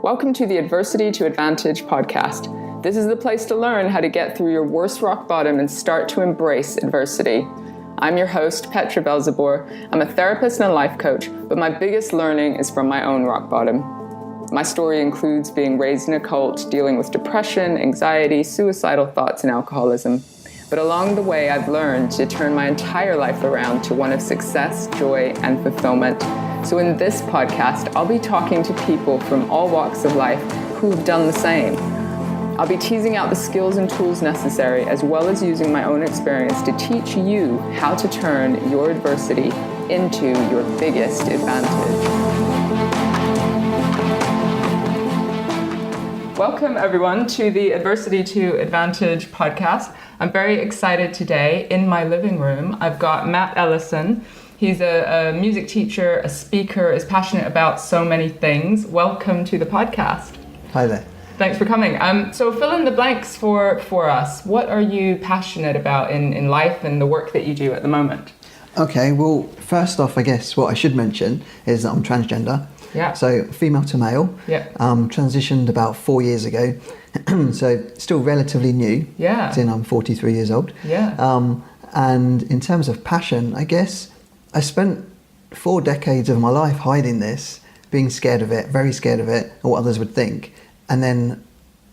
Welcome to the Adversity to Advantage podcast. This is the place to learn how to get through your worst rock bottom and start to embrace adversity. I'm your host, Petra Belzebor. I'm a therapist and a life coach, but my biggest learning is from my own rock bottom. My story includes being raised in a cult, dealing with depression, anxiety, suicidal thoughts, and alcoholism. But along the way, I've learned to turn my entire life around to one of success, joy, and fulfillment. So in this podcast, I'll be talking to people from all walks of life who've done the same. I'll be teasing out the skills and tools necessary, as well as using my own experience to teach you how to turn your adversity into your biggest advantage. Welcome, everyone, to the Adversity to Advantage podcast. I'm very excited today. In my living room, I've got Matt Ellison. He's a music teacher, a speaker, is passionate about so many things. Welcome to the podcast. Hi there. Thanks for coming. So fill in the blanks for us. What are you passionate about in life and the work that you do at the moment? Okay, well, first off, I guess what I should mention is that I'm transgender. Yeah. So female to male. Yeah. Transitioned about 4 years ago. So still relatively new. Yeah. Since I'm 43 years old. Yeah. And in terms of passion, I guess I spent 4 decades of my life hiding this, being scared of it, very scared of it, or what others would think. And then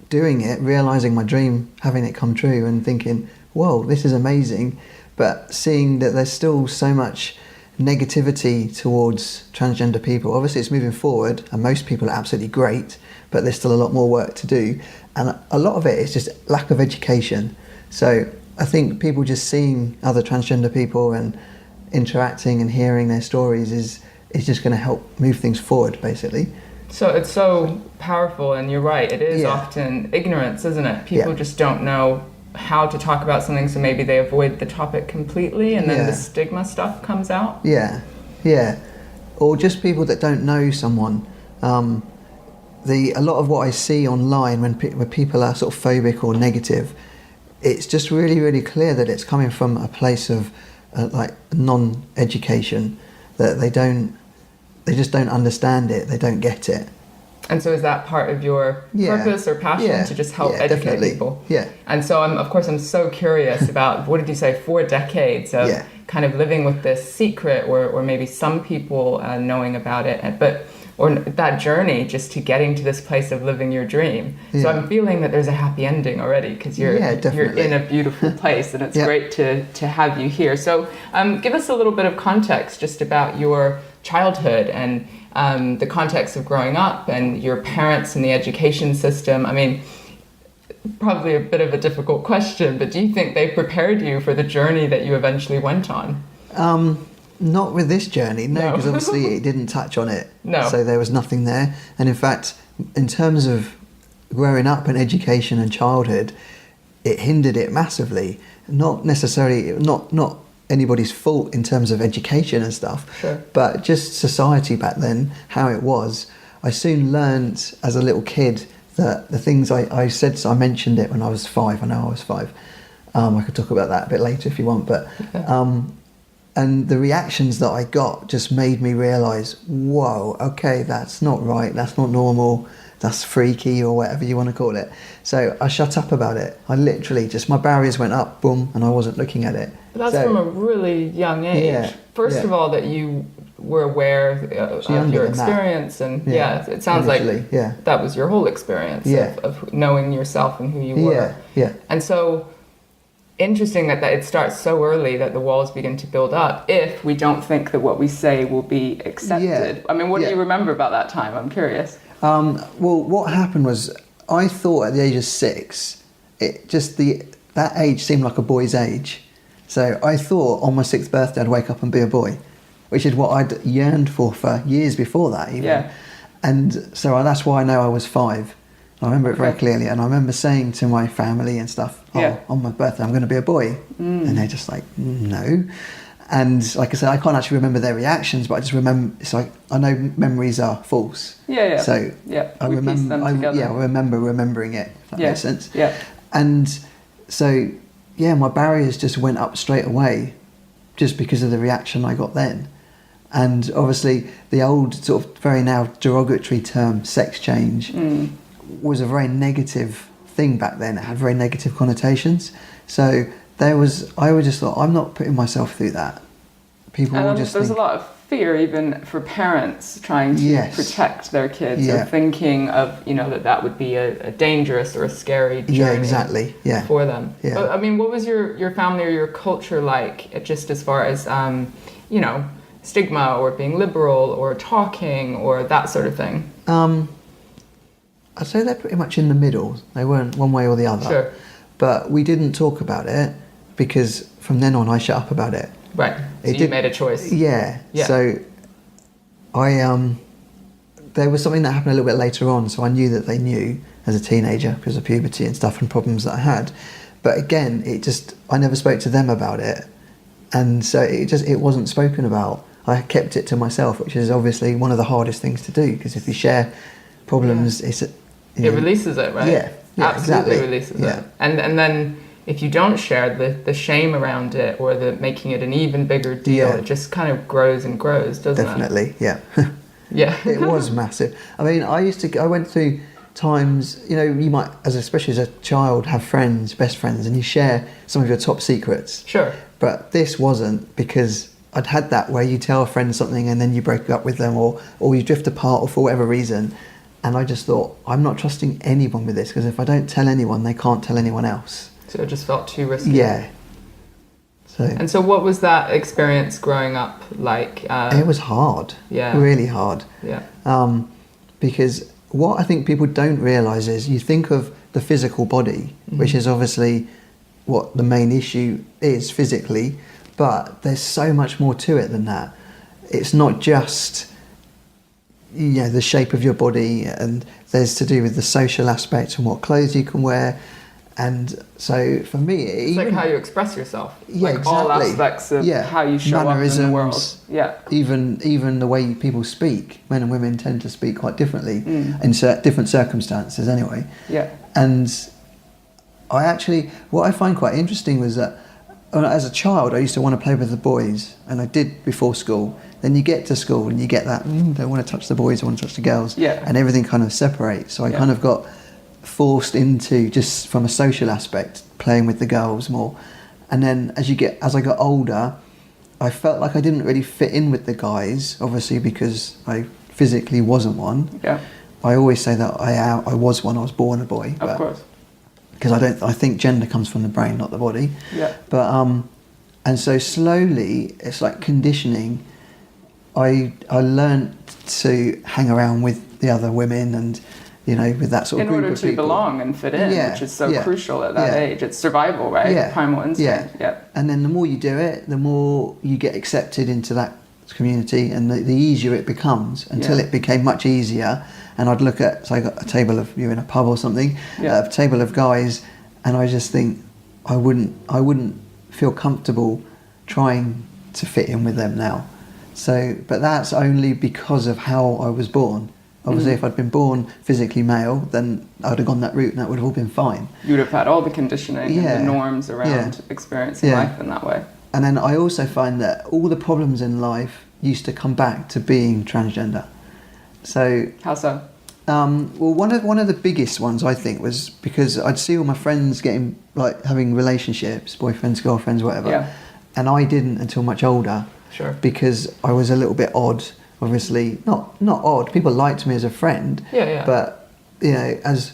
doing it, realising my dream, having it come true and thinking, whoa, this is amazing. But seeing that there's still so much negativity towards transgender people. Obviously it's moving forward and most people are absolutely great, but there's still a lot more work to do. And a lot of it is just lack of education. So I think people just seeing other transgender people and interacting and hearing their stories is just going to help move things forward, basically. So it's so powerful, and you're right, it is often ignorance, isn't it? People just don't know how to talk about something, so maybe they avoid the topic completely, and then the stigma stuff comes out. Yeah. Or just people that don't know someone. A lot of what I see online when people are sort of phobic or negative, it's just really, really clear that it's coming from a place of like non-education, that they just don't understand it, they don't get it. And so is that part of your purpose or passion to just help educate definitely. people? Yeah. And so I'm so curious about, what did you say, 4 decades of kind of living with this secret, or maybe some people knowing about it, or that journey just to getting to this place of living your dream. Yeah. So I'm feeling that there's a happy ending already, because you're in a beautiful place, and it's great to have you here. So give us a little bit of context just about your childhood and the context of growing up and your parents and the education system. I mean, probably a bit of a difficult question, but do you think they prepared you for the journey that you eventually went on? Not with this journey, no, because obviously it didn't touch on it. No. So there was nothing there. And in fact, in terms of growing up and education and childhood, it hindered it massively. Not necessarily, not anybody's fault in terms of education and stuff, but just society back then, how it was. I soon learned as a little kid that the things I said, so I mentioned it when I was 5, I know I was 5. I could talk about that a bit later if you want, but and the reactions that I got just made me realise, whoa, okay, that's not right, that's not normal, that's freaky, or whatever you want to call it. So I shut up about it. I literally just, my barriers went up, boom, and I wasn't looking at it. But that's from a really young age. First of all, that you were aware of your experience, and it sounds like that was your whole experience of knowing yourself and who you were. And so interesting that it starts so early, that the walls begin to build up if we don't think that what we say will be accepted. I mean, what do you remember about that time? I'm curious. Well, what happened was, I thought at the age of 6, that age seemed like a boy's age. So I thought on my 6th birthday I'd wake up and be a boy, which is what I'd yearned for years before that even. Yeah. And so that's why I know I was 5. I remember it very clearly, and I remember saying to my family and stuff, on my birthday I'm going to be a boy. And they're just like, no. And like I said, I can't actually remember their reactions, but I just remember, it's like, I know memories are false. So I remember remembering it, if that makes sense. And so my barriers just went up straight away, just because of the reaction I got then. And obviously the old sort of very now derogatory term sex change was a very negative thing back then. It had very negative connotations. So I always just thought, I'm not putting myself through that. People will just there's a lot of fear even for parents trying to protect their kids, or thinking of, that would be a dangerous or a scary journey for them. But, I mean, what was your family or your culture like, just as far as stigma or being liberal or talking or that sort of thing? I'd say they're pretty much in the middle. They weren't one way or the other. Sure. But we didn't talk about it because from then on I shut up about it. Right. So you made a choice. Yeah. So there was something that happened a little bit later on, so I knew that they knew as a teenager because of puberty and stuff and problems that I had. But again, I never spoke to them about it. And so it wasn't spoken about. I kept it to myself, which is obviously one of the hardest things to do, because if you share problems, it releases it, right? Yeah, absolutely exactly. Releases it. And then if you don't share the shame around it, or the making it an even bigger deal, it just kind of grows and grows, doesn't it? Definitely, yeah. Yeah. It was massive. I mean, I went through times, you might, especially as a child, have friends, best friends, and you share some of your top secrets. Sure. But this wasn't, because I'd had that where you tell a friend something and then you break up with them, or you drift apart, or for whatever reason. And I just thought, I'm not trusting anyone with this, because if I don't tell anyone, they can't tell anyone else. So it just felt too risky. Yeah. So what was that experience growing up like? It was hard. Yeah. Really hard. Yeah. Because what I think people don't realise is, you think of the physical body, which is obviously what the main issue is physically, but there's so much more to it than that. It's not just the shape of your body, and there's to do with the social aspect and what clothes you can wear. And so for me, it's like how you express yourself. Yeah, like exactly. All aspects of how you show up in the world. Yeah. Even the way people speak. Men and women tend to speak quite differently in different circumstances anyway. Yeah. And what I find quite interesting was that as a child, I used to want to play with the boys, and I did before school. Then you get to school and you get that, don't want to touch the boys, I want to touch the girls. Yeah. And everything kind of separates. So I kind of got forced into, just from a social aspect, playing with the girls more. And then as I got older, I felt like I didn't really fit in with the guys, obviously because I physically wasn't one. Yeah. I always say that I was one, I was born a boy. Of course. Because I think gender comes from the brain, not the body. Yeah. But and so slowly, it's like conditioning. I learned to hang around with the other women, and with that sort of group of people. In order to belong and fit in, which is so crucial at that age. It's survival, right? Yeah. Primal instinct. Yeah. And then the more you do it, the more you get accepted into that community, and the easier it becomes, until it became much easier. And I'd look at, so I got a table of, you're in a pub or something, a table of guys, and I just think I wouldn't feel comfortable trying to fit in with them now. So, but that's only because of how I was born. Obviously, if I'd been born physically male, then I'd have gone that route and that would have all been fine. You would have had all the conditioning and the norms around experiencing life in that way. And then I also find that all the problems in life used to come back to being transgender. So how so? Well, one of the biggest ones, I think, was because I'd see all my friends having relationships, boyfriends, girlfriends, whatever, and I didn't until much older. Sure. Because I was a little bit odd. Obviously, not odd. People liked me as a friend. Yeah. But as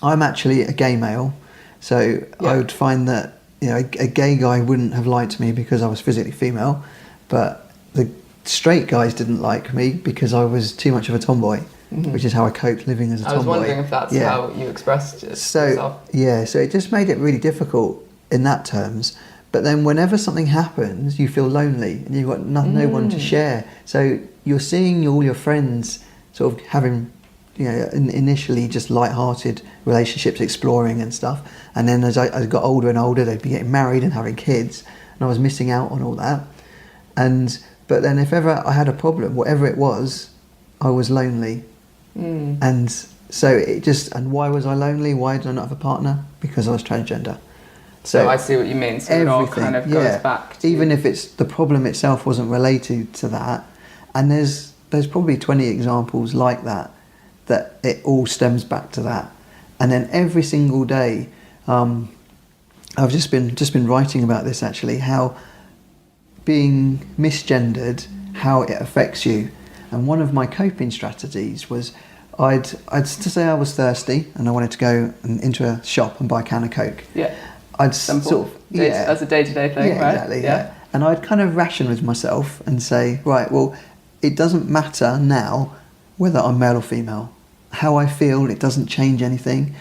I'm actually a gay male, so I would find that a gay guy wouldn't have liked me because I was physically female, but the straight guys didn't like me because I was too much of a tomboy, which is how I coped living as a tomboy. I was wondering if that's how you expressed it yourself. Yeah, so it just made it really difficult in that terms. But then whenever something happens, you feel lonely and you've got no one to share. So you're seeing all your friends sort of having, initially just light-hearted relationships, exploring and stuff. And then as I got older and older, they'd be getting married and having kids. And I was missing out on all that. But then if ever I had a problem, whatever it was, I was lonely. And so and why was I lonely? Why did I not have a partner? Because I was transgender. So I see what you mean. So it all kind of goes back to... Even if it's the problem itself wasn't related to that, and there's probably 20 examples like that it all stems back to that. And then every single day, I've just been writing about this actually, how being misgendered, how it affects you. And one of my coping strategies was I'd to say I was thirsty and I wanted to go into a shop and buy a can of Coke. Yeah. I'd Simple. sort of, That's a day-to-day thing, right? Exactly, yeah. And I'd kind of ration with myself and say, right, well, it doesn't matter now whether I'm male or female. How I feel, it doesn't change anything.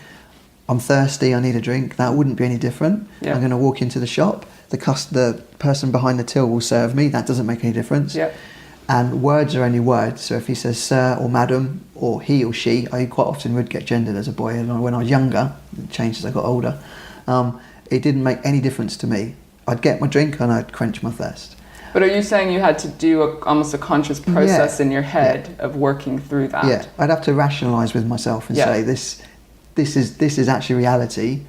I'm thirsty, I need a drink. That wouldn't be any different. Yeah. I'm going to walk into the shop. The person behind the till will serve me. That doesn't make any difference. Yeah. And words are only words. So if he says sir or madam or he or she, I quite often would get gendered as a boy. And when I was younger, it changed as I got older. It didn't make any difference to me. I'd get my drink and I'd quench my thirst. But are you saying you had to do almost a conscious process in your head of working through that? Yeah, I'd have to rationalise with myself and say this is actually reality,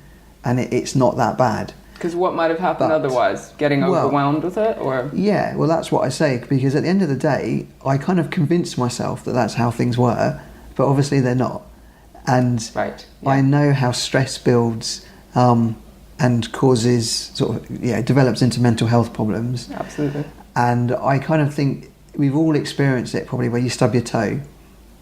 and it's not that bad. Because what might have happened otherwise? Getting overwhelmed with it, or? Yeah, well, that's what I say, because at the end of the day, I kind of convinced myself that that's how things were, but obviously they're not. And I know how stress builds and causes develops into mental health problems. Absolutely. And I kind of think we've all experienced it probably where you stub your toe,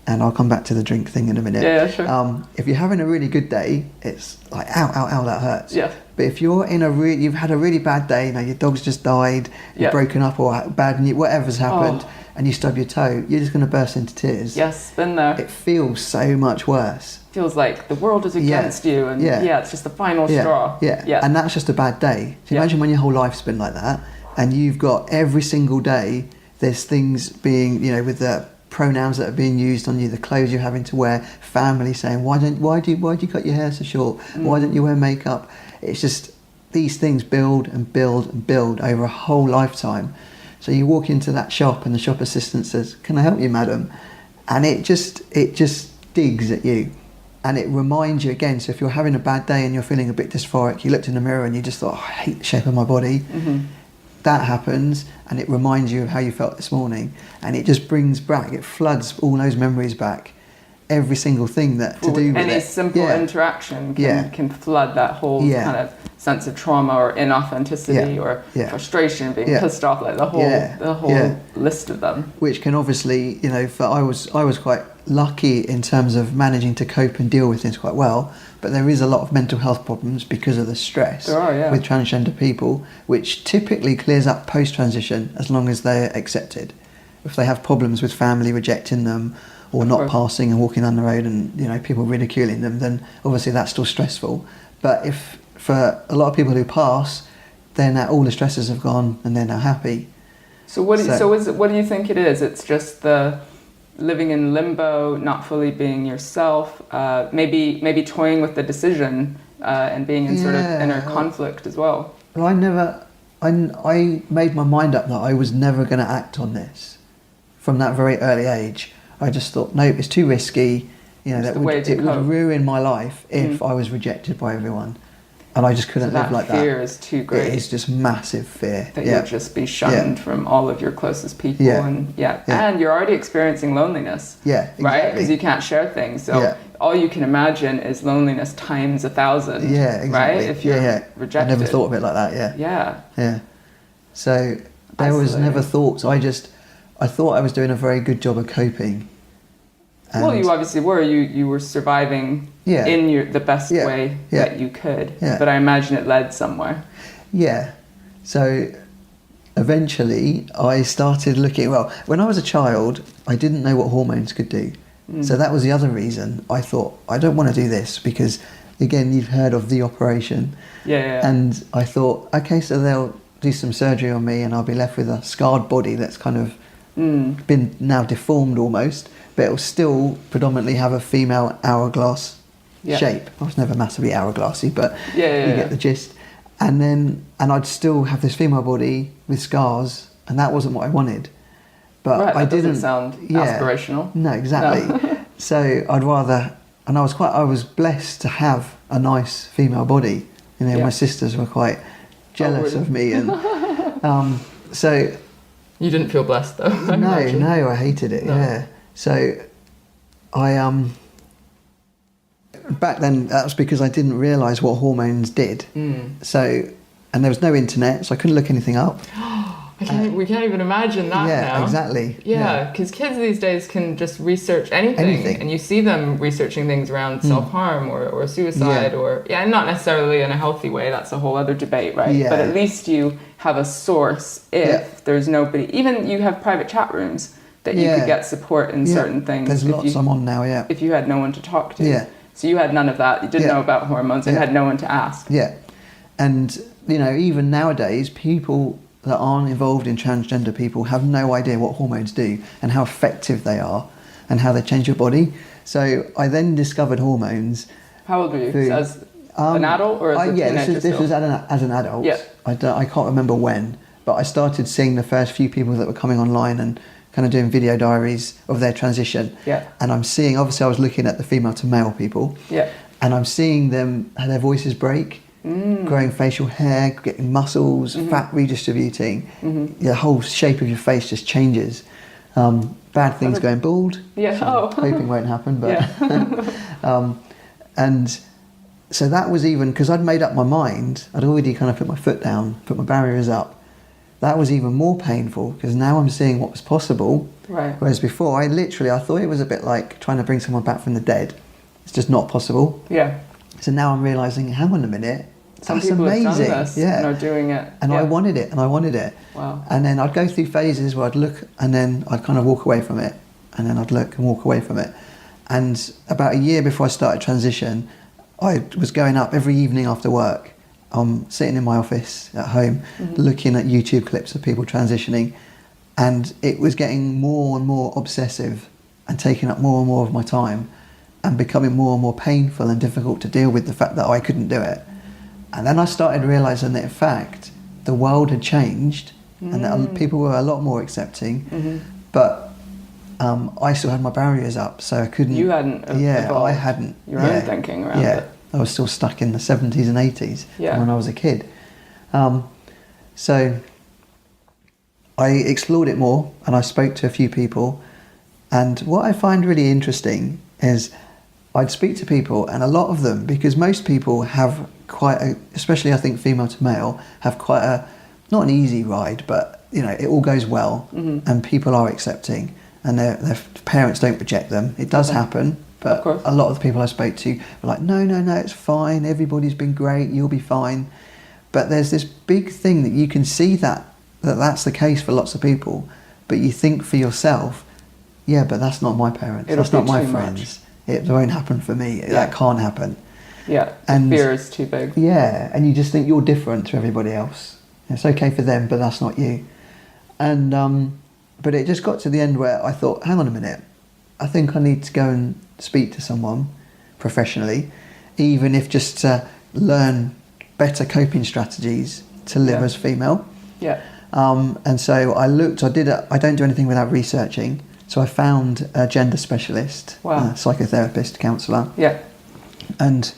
and I'll come back to the drink thing in a minute. Yeah, sure. If you're having a really good day, it's like, ow, ow, ow, that hurts. Yeah. But if you're you've had a really bad day, your dog's just died, you've broken up, or bad news, whatever's happened, and you stub your toe, you're just going to burst into tears. Yes, been there. It feels so much worse. Feels like the world is against you, and it's just the final straw. Yeah, and that's just a bad day. So imagine when your whole life's been like that, and you've got every single day, there's things being, with the pronouns that are being used on you, the clothes you're having to wear, family saying, why do you cut your hair so short? Why don't you wear makeup? It's just, these things build and build and build over a whole lifetime. So you walk into that shop and the shop assistant says, "Can I help you, madam?" And it just digs at you. And it reminds you again, so if you're having a bad day and you're feeling a bit dysphoric, you looked in the mirror and you just thought, I hate the shape of my body. Mm-hmm. That happens, and it reminds you of how you felt this morning. And it just brings back, it floods all those memories back. Every single thing that to do with any simple interaction can flood that whole kind of sense of trauma or inauthenticity or frustration, being pissed off, like the whole list of them. Which can obviously, I was quite lucky in terms of managing to cope and deal with things quite well, but there is a lot of mental health problems because of the stress with transgender people, which typically clears up post-transition as long as they're accepted. If they have problems with family rejecting them or not passing and walking down the road and people ridiculing them, then obviously that's still stressful. But if for a lot of people who pass, then all the stresses have gone and they're now happy. So what do you think it is? It's just the living in limbo, not fully being yourself, maybe toying with the decision and being in sort of inner conflict as well. Well, I made my mind up that I was never going to act on this from that very early age. I just thought, no, it's too risky. It would ruin my life if I was rejected by everyone. And I just couldn't live like that. That fear is too great. It is just massive fear. That you'll just be shunned from all of your closest people. And you're already experiencing loneliness. Yeah, exactly. Right? Because you can't share things. So all you can imagine is loneliness times 1,000. Yeah, exactly. Right? If you're rejected. I never thought of it like that, Yeah. So there was never thoughts. I thought I was doing a very good job of coping. Well, you obviously were. You were surviving in the best way that you could. Yeah. But I imagine it led somewhere. Yeah. So eventually I started looking... Well, when I was a child, I didn't know what hormones could do. So that was the other reason. I thought, I don't want to do this because, again, you've heard of the operation. Yeah. And I thought, okay, so they'll do some surgery on me and I'll be left with a scarred body that's kind of been now deformed almost, but it'll still predominantly have a female hourglass shape. I was never massively hourglassy, but you get the gist. And I'd still have this female body with scars, and that wasn't what I wanted. But I didn't doesn't sound aspirational. No, exactly. No. So I'd rather, and I was blessed to have a nice female body. my sisters were quite jealous of me, and so you didn't feel blessed though. No, I hated it. No. Yeah, so I back then that was because I didn't realise what hormones did. So, and there was no internet, so I couldn't look anything up. We can't even imagine that now. Yeah, exactly. Yeah, because kids these days can just research anything. And you see them researching things around self-harm or suicide or not necessarily in a healthy way. That's a whole other debate, right? Yeah. But at least you have a source if there's nobody. Even you have private chat rooms that you could get support in certain things. There's lots I'm on now, if you had no one to talk to. Yeah. So you had none of that. You didn't know about hormones and had no one to ask. Yeah. And, even nowadays, people that aren't involved in transgender people have no idea what hormones do and how effective they are and how they change your body. So I then discovered hormones. How old were you? As an adult or as a teenager? This was as an adult. Yeah. I can't remember when, but I started seeing the first few people that were coming online and kind of doing video diaries of their transition. Yeah. And I'm seeing, obviously I was looking at the female to male people. Yeah. And I'm seeing them, how their voices break. Growing facial hair, getting muscles, fat redistributing, the whole shape of your face just changes. Bad things going bald. Yeah. Hoping won't happen, but and so that was even because I'd made up my mind. I'd already kind of put my foot down, put my barriers up. That was even more painful because now I'm seeing what was possible. Right. Whereas before, I thought it was a bit like trying to bring someone back from the dead. It's just not possible. Yeah. So now I'm realising, hang on a minute. Some That's people amazing. have done this and are doing it. And I wanted it, Wow. And then I'd go through phases where I'd look and then I'd kind of walk away from it. And then I'd look and walk away from it. And about a year before I started transition, I was going up every evening after work. I'm sitting in my office at home, looking at YouTube clips of people transitioning. And it was getting more and more obsessive and taking up more and more of my time and becoming more and more painful and difficult to deal with the fact that I couldn't do it. And then I started realising that in fact the world had changed and that people were a lot more accepting, but I still had my barriers up, so I couldn't. You hadn't evolved I hadn't. your own thinking around it. I was still stuck in the 70s and 80s from when I was a kid. So I explored it more and I spoke to a few people, and what I find really interesting is I'd speak to people, and a lot of them, because most people have especially I think female to male, have quite not an easy ride, but it all goes well and people are accepting and their parents don't reject them. It does happen, but a lot of the people I spoke to were like, no, it's fine, everybody's been great, you'll be fine. But there's this big thing that you can see that's the case for lots of people, but you think for yourself, but that's not my parents, that's not my friends. It won't happen for me. That can't happen. Yeah, and fear is too big. Yeah, and you just think you're different to everybody else. It's okay for them, but that's not you. And but it just got to the end where I thought, hang on a minute, I think I need to go and speak to someone professionally, even if just to learn better coping strategies to live as female. Yeah. And so I don't do anything without researching. So I found a gender specialist, a psychotherapist, counsellor. Yeah. And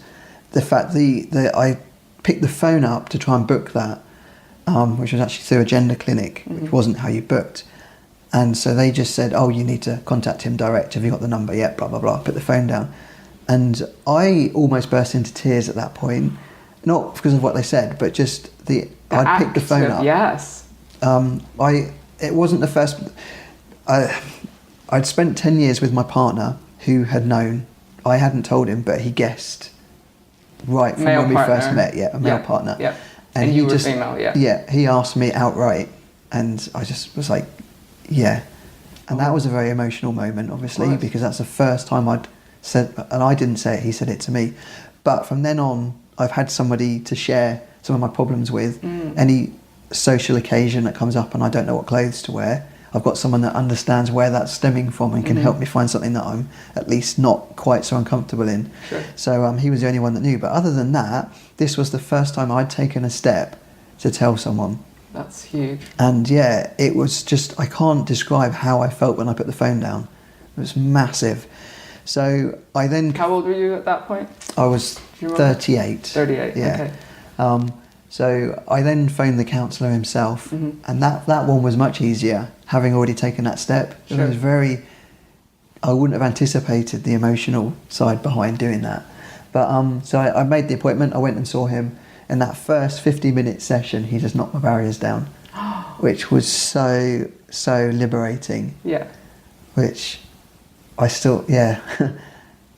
the fact I picked the phone up to try and book that, which was actually through a gender clinic, which wasn't how you booked. And so they just said, you need to contact him direct. Have you got the number yet? Blah, blah, blah. Put the phone down. And I almost burst into tears at that point, not because of what they said, but just I'd picked the phone up. Yes. It wasn't the first... I'd spent 10 years with my partner who had known. I hadn't told him, but he guessed right from when we first met. Yeah, a male partner. Yeah. And you were female, Yeah, he asked me outright, and I just was like, yeah. And that was a very emotional moment, obviously, because that's the first time I'd said, and I didn't say it, he said it to me. But from then on, I've had somebody to share some of my problems with. Any social occasion that comes up and I don't know what clothes to wear, I've got someone that understands where that's stemming from and can help me find something that I'm at least not quite so uncomfortable in. Sure. So he was the only one that knew. But other than that, this was the first time I'd taken a step to tell someone. That's huge. And it was just, I can't describe how I felt when I put the phone down. It was massive. So I then... How old were you at that point? I was 38. 38, yeah. okay. So I then phoned the counsellor himself, and that one was much easier, having already taken that step. Sure. It was I wouldn't have anticipated the emotional side behind doing that. But so I made the appointment, I went and saw him. In that first 50-minute session, he just knocked my barriers down, which was so liberating. Yeah. Which I still, yeah.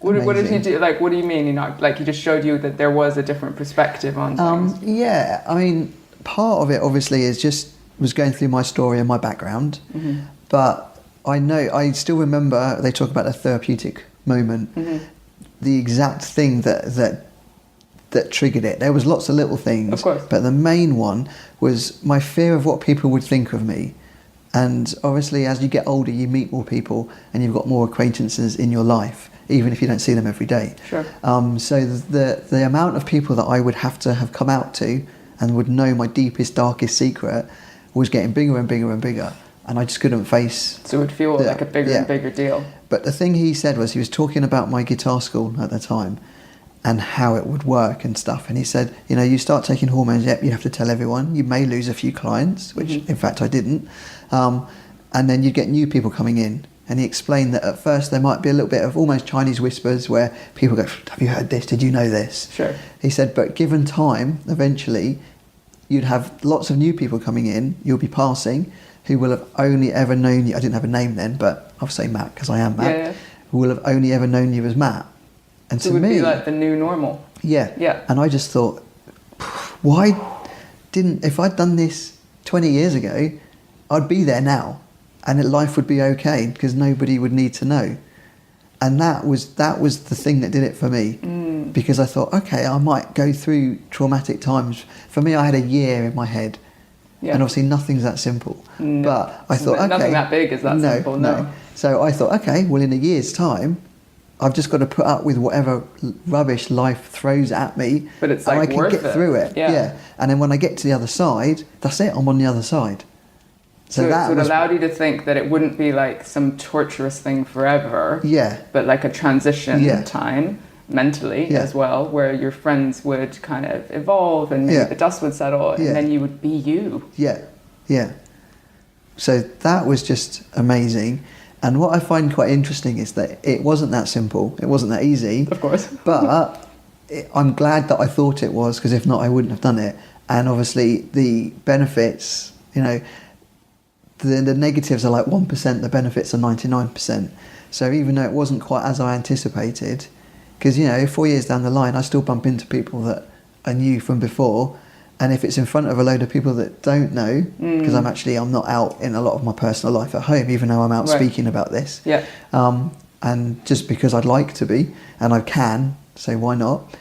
What did he do? Like, what do you mean? He just showed you that there was a different perspective on things? Yeah, I mean, part of it obviously was going through my story and my background, but I still remember they talk about a therapeutic moment, the exact thing that triggered it. There was lots of little things, of course, but the main one was my fear of what people would think of me. And obviously, as you get older, you meet more people and you've got more acquaintances in your life, even if you don't see them every day. Sure. So the amount of people that I would have to have come out to and would know my deepest, darkest secret was getting bigger and bigger and bigger. And I just couldn't face... So it would feel like a bigger and bigger deal. But the thing he said was, he was talking about my guitar school at the time and how it would work and stuff. And he said, you start taking hormones, you have to tell everyone. You may lose a few clients, which in fact I didn't. And then you'd get new people coming in. And he explained that at first there might be a little bit of almost Chinese whispers where people go, have you heard this? Did you know this? Sure. He said, but given time, eventually, you'd have lots of new people coming in, you'll be passing, who will have only ever known you. I didn't have a name then, but I'll say Matt because I am Matt. Yeah. Who will have only ever known you as Matt. And so to it would me, be like the new normal. Yeah. Yeah. And I just thought, if I'd done this 20 years ago, I'd be there now and life would be okay because nobody would need to know. And that was the thing that did it for me, because I thought, okay, I might go through traumatic times. For me, I had a year in my head, and obviously nothing's that simple. No. But I thought, okay, nothing that big is that simple. No. So I thought, okay, well, in a year's time, I've just got to put up with whatever rubbish life throws at me, but it's and I can get through it. Yeah. And then when I get to the other side, that's it. I'm on the other side. So it allowed you to think that it wouldn't be like some torturous thing forever. Yeah. But like a transition time mentally as well, where your friends would kind of evolve and maybe the dust would settle and then you would be you. Yeah. Yeah. So that was just amazing. And what I find quite interesting is that it wasn't that simple. It wasn't that easy. Of course. But I'm glad that I thought it was, because if not, I wouldn't have done it. And obviously the benefits, the negatives are like 1%, the benefits are 99%. So even though it wasn't quite as I anticipated, because 4 years down the line, I still bump into people that I knew from before. And if it's in front of a load of people that don't know, because I'm not out in a lot of my personal life at home, even though I'm out speaking about this. Yeah. And just because I'd like to be, and I can, so why not?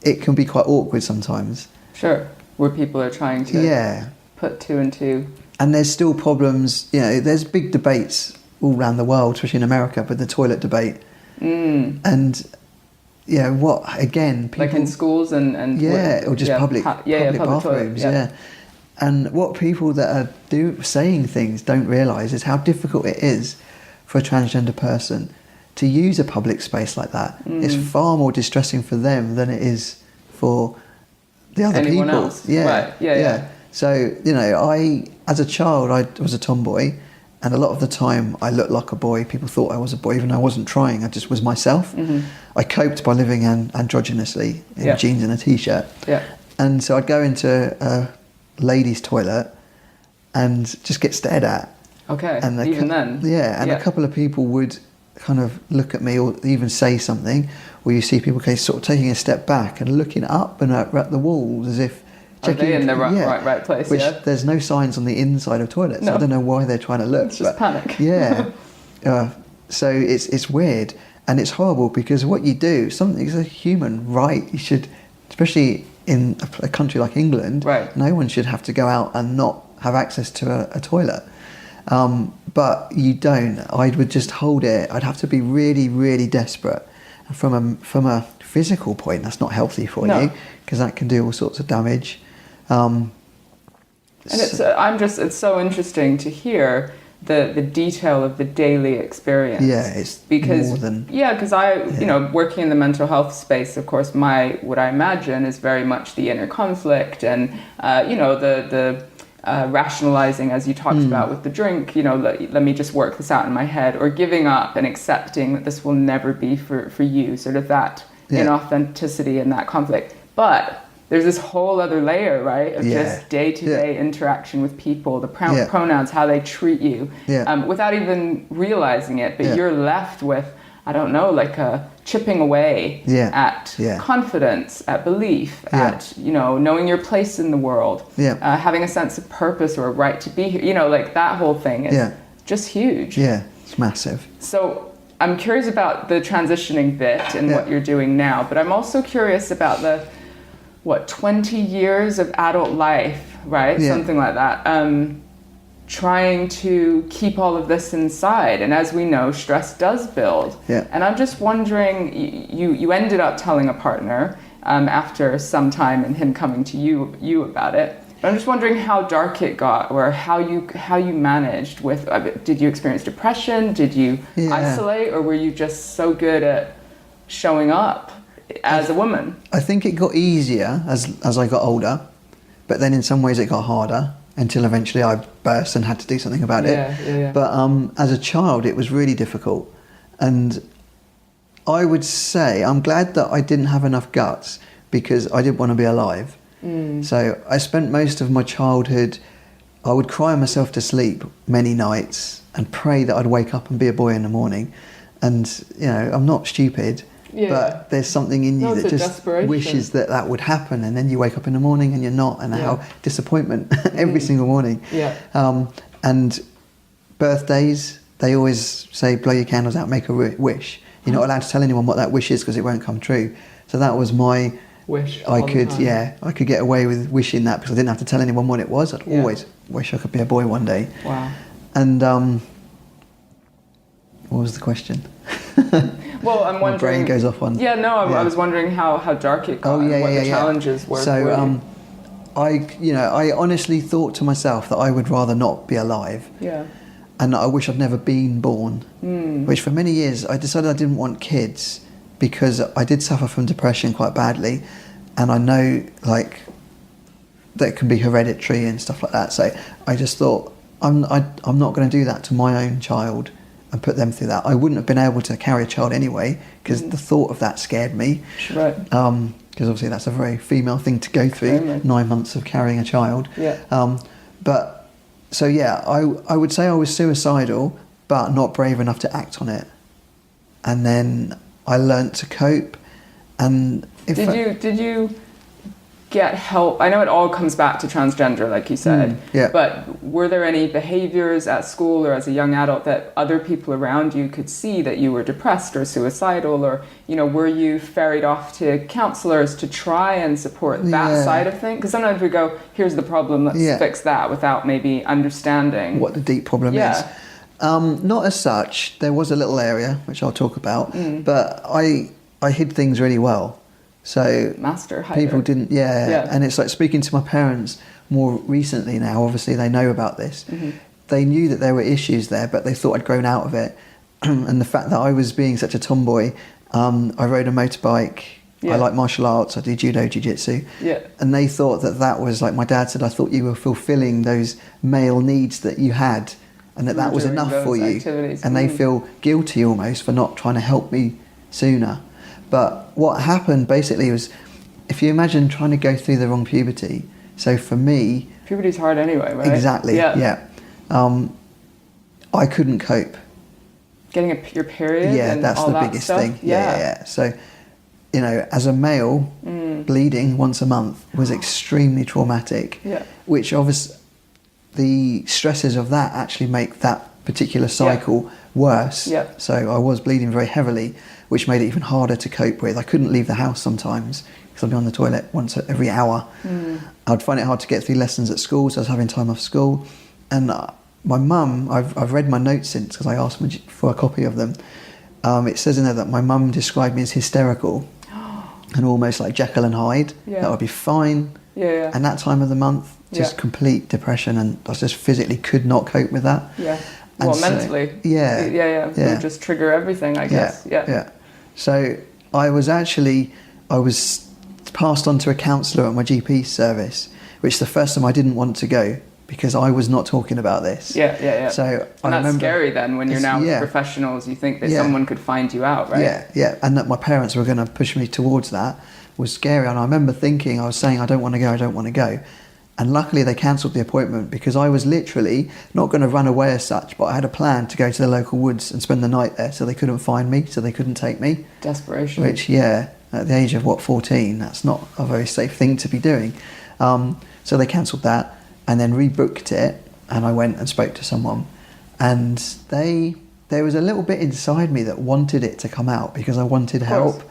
It can be quite awkward sometimes. Sure. Where people are trying to put two and two. And there's still problems, there's big debates all around the world, especially in America, with the toilet debate. And what again? People, like in schools and or just public bathrooms. Toilet, And what people that are saying things don't realise is how difficult it is for a transgender person to use a public space like that. It's far more distressing for them than it is for the other anyone people. Else. Right. Yeah. So I, as a child, I was a tomboy. And a lot of the time I looked like a boy. People thought I was a boy, even though I wasn't trying. I just was myself. I coped by living androgynously in jeans and a T-shirt. Yeah. And so I'd go into a ladies' toilet and just get stared at. Okay, and even then? Yeah, and a couple of people would kind of look at me or even say something. Or you see people sort of taking a step back and looking up and at the walls as if... Are they in the right place? Which there's no signs on the inside of toilets. No. I don't know why they're trying to look. It's just panic. Yeah. So it's weird and it's horrible, because what you do, something's a human right. You should, especially in a country like England, no one should have to go out and not have access to a toilet. But you don't. I would just hold it. I'd have to be really, really desperate. From a physical point, that's not healthy for you, because that can do all sorts of damage. And it's so interesting to hear the detail of the daily experience. Yeah, it's more than... Yeah, because you know, working in the mental health space, of course, what I imagine is very much the inner conflict and, you know, the rationalizing, as you talked about with the drink, you know, let me just work this out in my head, or giving up and accepting that this will never be for you, sort of that inauthenticity and that conflict. But there's this whole other layer, right, of just day-to-day interaction with people, the pronouns, how they treat you, without even realizing it. But you're left with, I don't know, like chipping away at confidence, at belief, at, you know, knowing your place in the world, having a sense of purpose or a right to be here. You know, like that whole thing is just huge. Yeah, it's massive. So I'm curious about the transitioning bit and what you're doing now, but I'm also curious about the 20 years of adult life, right? Something like that. Trying to keep all of this inside. And as we know, stress does build. And I'm just wondering, you ended up telling a partner after some time and him coming to you about it. But I'm just wondering how dark it got, or how you managed with, did you experience depression? Did you isolate, or were you just so good at showing up as a woman? I think it got easier as I got older, but then in some ways it got harder until eventually I burst and had to do something about it. But as a child it was really difficult, and I would say I'm glad that I didn't have enough guts, because I didn't want to be alive. So I spent most of my childhood, I would cry myself to sleep many nights and pray that I'd wake up and be a boy in the morning. And you know, I'm not stupid, but there's something in you that just wishes that would happen, and then you wake up in the morning and you're not, and how disappointment every single morning. And birthdays, they always say blow your candles out, make a wish. You're not allowed to tell anyone what that wish is because it won't come true. So that was my wish. I could get away with wishing that because I didn't have to tell anyone what it was. I'd always wish I could be a boy one day. Wow. And what was the question? Well, I'm wondering. My brain goes off on. I was wondering how dark it got and what the challenges were. So I honestly thought to myself that I would rather not be alive. And I wish I'd never been born. Which for many years I decided I didn't want kids because I did suffer from depression quite badly, and I know like that can be hereditary and stuff like that. So I just thought I'm not going to do that to my own child and put them through that. I wouldn't have been able to carry a child anyway because the thought of that scared me. Because obviously that's a very female thing to go through, 9 months of carrying a child. But so I would say I was suicidal, but not brave enough to act on it. And then I learnt to cope. And did you get help? I know it all comes back to transgender, like you said. But were there any behaviors at school or as a young adult that other people around you could see that you were depressed or suicidal, or were you ferried off to counselors to try and support that side of things? Because sometimes we go, here's the problem, let's fix that, without maybe understanding what the deep problem is. Not as such. There was a little area which I'll talk about, but I hid things really well. So master hider. People didn't, and it's like speaking to my parents more recently now, obviously they know about this. They knew that there were issues there, but they thought I'd grown out of it. And the fact that I was being such a tomboy, I rode a motorbike, I like martial arts, I do judo, jiu-jitsu. And they thought that was, like my dad said, I thought you were fulfilling those male needs that you had, and that was enough for you. And they feel guilty almost for not trying to help me sooner. But what happened basically was, if you imagine trying to go through the wrong puberty. So for me... Puberty's hard anyway, right? Exactly, I couldn't cope. Getting your period and that's all the that biggest stuff? thing. So, as a male, bleeding once a month was extremely traumatic. Which obviously, the stresses of that actually make that particular cycle worse. So I was bleeding very heavily, which made it even harder to cope with. I couldn't leave the house sometimes because I'd be on the toilet once every hour. I'd find it hard to get through lessons at school, so I was having time off school. And my mum, I've read my notes since because I asked for a copy of them. It says in there that my mum described me as hysterical and almost like Jekyll and Hyde. That would be fine. And that time of the month, just complete depression, and I just physically could not cope with that. And well, mentally. Yeah. They just trigger everything, I guess. Yeah. So I was passed on to a counsellor at my GP service, which the first time I didn't want to go because I was not talking about this. Yeah. So and that's scary then when you're now with professionals, you think that someone could find you out, right? Yeah. And that my parents were going to push me towards that was scary. And I remember thinking, I was saying, I don't want to go. And luckily they cancelled the appointment because I was literally not going to run away as such, but I had a plan to go to the local woods and spend the night there so they couldn't find me, so they couldn't take me. Desperation. Which, at the age of 14, that's not a very safe thing to be doing. So they cancelled that and then rebooked it, and I went and spoke to someone. And there was a little bit inside me that wanted it to come out because I wanted help.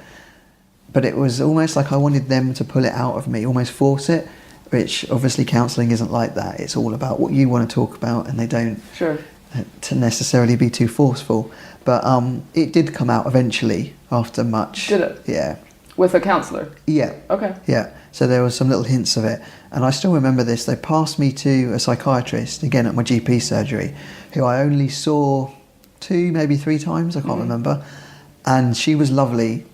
But it was almost like I wanted them to pull it out of me, almost force it. Which obviously counselling isn't like that. It's all about what you want to talk about, and they don't to necessarily be too forceful. But it did come out eventually after much. Did it? Yeah. With a counsellor? Yeah. Okay. Yeah. So there was some little hints of it. And I still remember this. They passed me to a psychiatrist, again at my GP surgery, who I only saw 2, maybe 3 times, I can't remember. And she was lovely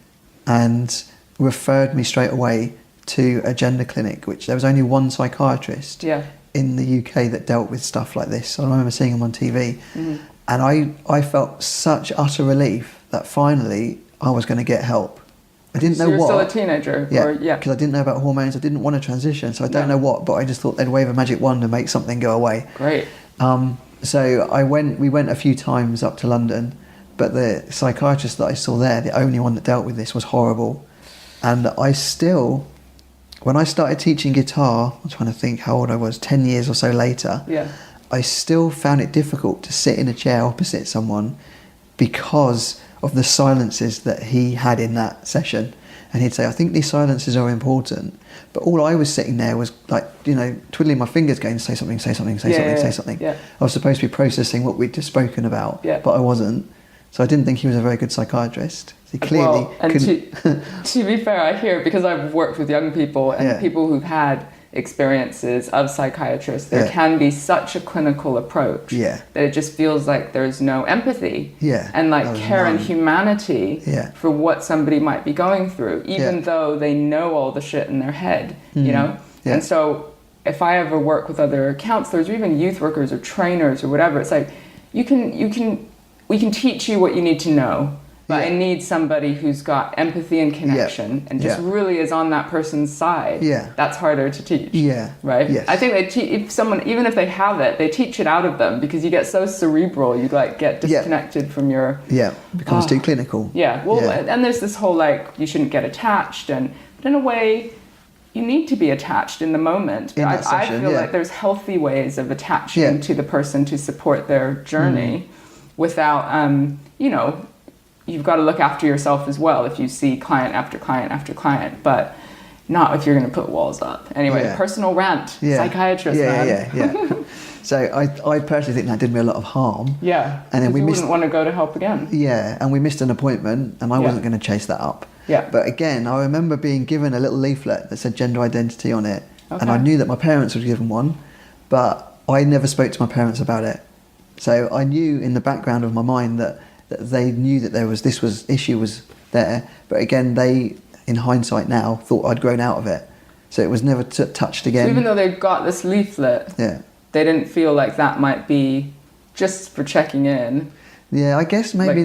and referred me straight away to a gender clinic, which there was only one psychiatrist in the UK that dealt with stuff like this. I remember seeing him on TV, and I felt such utter relief that finally I was going to get help. I didn't know what. You're still a teenager? Because I didn't know about hormones. I didn't want to transition, so I don't know what, but I just thought they'd wave a magic wand and make something go away. Great. So we went a few times up to London, but the psychiatrist that I saw there, the only one that dealt with this, was horrible. And when I started teaching guitar, I'm trying to think how old I was, 10 years or so later, I still found it difficult to sit in a chair opposite someone because of the silences that he had in that session. And he'd say, I think these silences are important. But all I was sitting there was like, twiddling my fingers going, say something. Yeah. I was supposed to be processing what we'd just spoken about, but I wasn't. So I didn't think he was a very good psychiatrist. He clearly couldn't. To be fair, I hear, because I've worked with young people and people who've had experiences of psychiatrists, there can be such a clinical approach that it just feels like there's no empathy and like care and humanity for what somebody might be going through, even though they know all the shit in their head, you know? And so if I ever work with other counselors or even youth workers or trainers or whatever, it's like, we can teach you what you need to know, but I need somebody who's got empathy and connection and just really is on that person's side. That's harder to teach. Right? Yes. I think even if they have it, they teach it out of them because you get so cerebral, you like get disconnected from your... becomes too clinical. And there's this whole you shouldn't get attached, but in a way, you need to be attached in the moment. I feel like there's healthy ways of attaching to the person to support their journey without, you've got to look after yourself as well if you see client after client after client, but not if you're going to put walls up. Anyway, personal rant, psychiatrist, man. So I personally think that did me a lot of harm. And then we wouldn't want to go to help again. And we missed an appointment, and I wasn't going to chase that up. But again, I remember being given a little leaflet that said gender identity on it, and I knew that my parents were given one, but I never spoke to my parents about it. So I knew in the background of my mind that they knew that this issue was there, but again, they, in hindsight now, thought I'd grown out of it. So it was never touched again. So even though they got this leaflet, they didn't feel like that might be just for checking in. Yeah, I guess maybe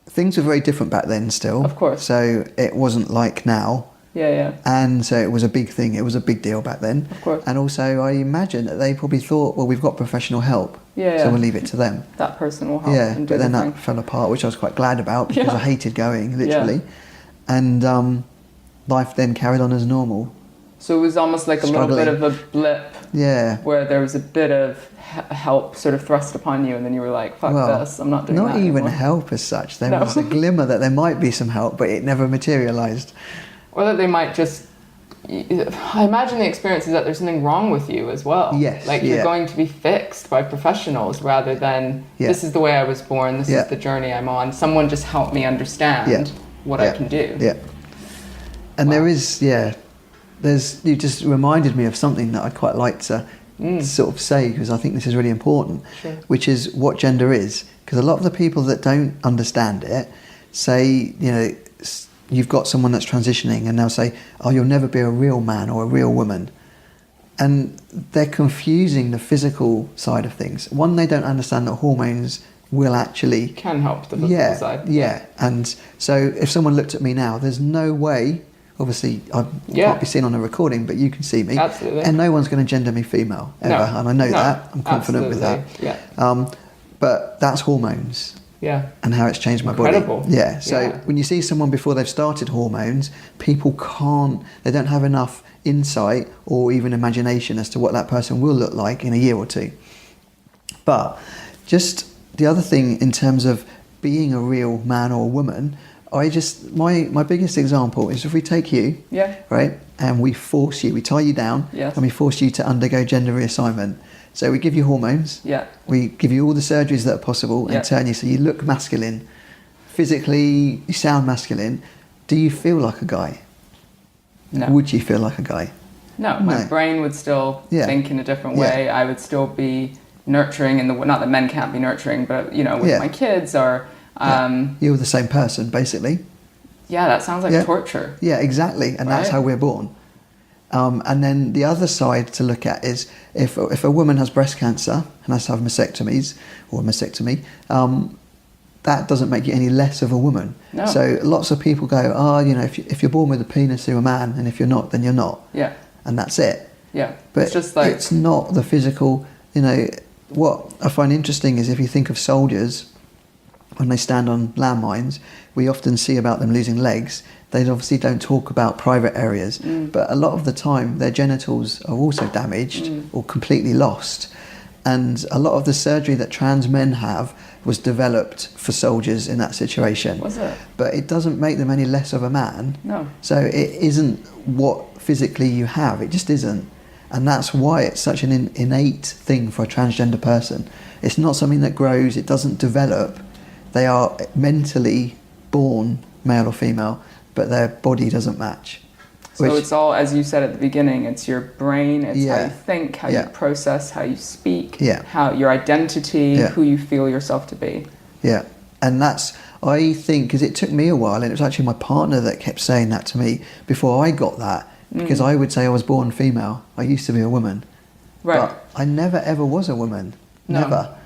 things were very different back then still. Of course. So it wasn't like now. And so it was a big thing. It was a big deal back then. Of course. And also I imagine that they probably thought, well, we've got professional help. So we'll leave it to them. That person will help. And but then that fell apart, which I was quite glad about because I hated going, literally. And life then carried on as normal. So it was almost like a little bit of a blip. Where there was a bit of help sort of thrust upon you, and then you were like, fuck this, I'm not doing that anymore. Not even help as such. There was a glimmer that there might be some help, but it never materialised. Or that they might just... I imagine the experience is that there's something wrong with you as well. You're going to be fixed by professionals rather than this is the way I was born, this is the journey I'm on. Someone just help me understand what I can do. And there is, you just reminded me of something that I'd quite like to sort of say, because I think this is really important, Sure. which is what gender is. Because a lot of the people that don't understand it say, you've got someone that's transitioning and they'll say, oh, you'll never be a real man or a real woman. And they're confusing the physical side of things. One, they don't understand that hormones will actually... Can help the physical side. Yeah. And so if someone looked at me now, there's no way... Obviously, I can't be seen on a recording, but you can see me. Absolutely. And no one's going to gender me female, ever. No. And I know that. I'm confident with that. Yeah. But that's hormones. Yeah. And how it's changed my Incredible. body. Yeah. So when you see someone before they've started hormones, people they don't have enough insight or even imagination as to what that person will look like in a year or two. But just the other thing in terms of being a real man or woman, my biggest example is if we take you, right, and we tie you down, and we force you to undergo gender reassignment. So we give you hormones, we give you all the surgeries that are possible and turn you so you look masculine. Physically, you sound masculine. Do you feel like a guy? No. Would you feel like a guy? No, my brain would still think in a different way. I would still be nurturing, not that men can't be nurturing, but, with my kids or... You're the same person, basically. Yeah, that sounds like torture. Yeah, exactly. And that's how we're born. And then the other side to look at is if a woman has breast cancer and has to have mastectomy, that doesn't make you any less of a woman. No. So lots of people go, if you're born with a penis, you're a man, and if you're not, then you're not. Yeah. And that's it. Yeah. But it's just like... it's not the physical, what I find interesting is if you think of soldiers, when they stand on landmines, we often see about them losing legs. They obviously don't talk about private areas, but a lot of the time their genitals are also damaged or completely lost. And a lot of the surgery that trans men have was developed for soldiers in that situation. Was it? But it doesn't make them any less of a man. No. So it isn't what physically you have. It just isn't. And that's why it's such an innate thing for a transgender person. It's not something that grows. It doesn't develop. They are mentally born male or female, but their body doesn't match. So it's all, as you said at the beginning, it's your brain, it's how you think, how you process, how you speak, how your identity, who you feel yourself to be. Yeah, and I think, because it took me a while, and it was actually my partner that kept saying that to me before I got that, because I would say I was born female. I used to be a woman. Right. But I never ever was a woman. No. Never.